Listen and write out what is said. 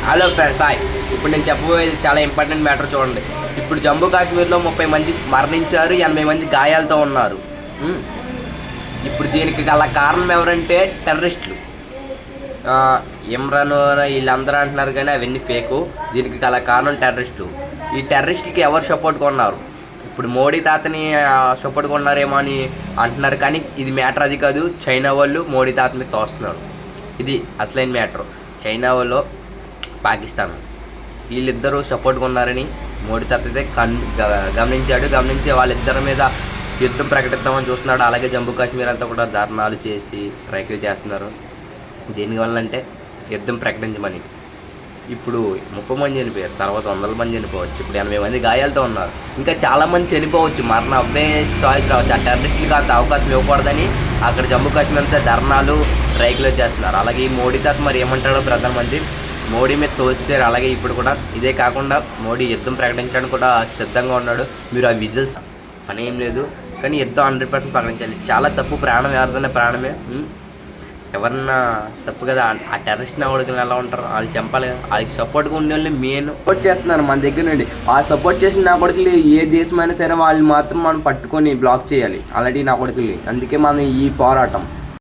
Hello friends hi. ఇప్పుడు నేను చెప్పబోయేది చాలా ఇంపార్టెంట్ మ్యాటర్ చూడండి. ఇప్పుడు జమ్మూ కాశ్మీర్లో 30 మంది మరణించారు, 80 మంది గాయాలతో ఉన్నారు. ఇప్పుడు దీనికి గల కారణం ఎవరంటే టెర్రరిస్టులు. ఇమ్రాన్ వీళ్ళందరూ అంటున్నారు కానీ అవన్నీ ఫేకు. దీనికి గల కారణం టెర్రరిస్టులు. ఈ టెర్రరిస్టులకి ఎవరు సపోర్ట్ కొన్నారు? ఇప్పుడు మోడీ తాతని సపోర్ట్ కొన్నారేమో అని అంటున్నారు, కానీ ఇది మ్యాటర్ అది కాదు. చైనా వాళ్ళు మోడీ తాత మీద తోస్తున్నారు. ఇది అసలైన మ్యాటర్. చైనా వాళ్ళు పాకిస్తాన్ వీళ్ళిద్దరూ సపోర్ట్ కొన్నారని మోడీ తాత అయితే గమనించి వాళ్ళిద్దరి మీద యుద్ధం ప్రకటిద్దామని చూస్తున్నాడు. అలాగే జమ్మూ కాశ్మీర్ అంతా కూడా ధర్నాలు చేసి రైకులు చేస్తున్నారు. దీనివల్ల అంటే యుద్ధం ప్రకటించమని. ఇప్పుడు 30 మంది చనిపోయారు, తర్వాత 100 మంది చనిపోవచ్చు, ఇప్పుడు 80 మంది గాయాలతో ఉన్నారు. ఇంకా చాలామంది చనిపోవచ్చు. మరణ అవ్వే చాయిస్ రావచ్చు. ఆ టెర్రరిస్టులకు అంత అవకాశం ఇవ్వకూడదని అక్కడ జమ్మూ కాశ్మీర్ అంతా ధర్నాలు రైకులు చేస్తున్నారు. అలాగే ఈ మోడీ తాత మరి ఏమంటాడో ప్రధానమంత్రి మోడీ మీద తోస్తారు. అలాగే ఇప్పుడు కూడా ఇదే కాకుండా మోడీ యుద్ధం ప్రకటించడానికి కూడా సిద్ధంగా ఉన్నాడు. మీరు ఆ విజిల్స్ పని ఏం లేదు, కానీ యుద్ధం 100% ప్రకటించాలి. చాలా తప్పు. ప్రాణం ఎవరిదైనా ప్రాణమే. ఎవరన్నా తప్పు కదా. ఆ టెర్రరిస్ట్ని ఎవరికి ఎలా ఉంటారు? వాళ్ళు చంపాలి కదా. వాళ్ళకి సపోర్ట్గా ఉండే వాళ్ళు మెయిన్ సపోర్ట్ చేస్తున్నారు మన దగ్గర నుండి. ఆ సపోర్ట్ చేసిన నా కొడుకులు ఏ దేశమైనా సరే వాళ్ళు మాత్రం మనం పట్టుకొని బ్లాక్ చేయాలి. అలాంటి నా కొడుకులు. అందుకే మనం ఈ పోరాటం.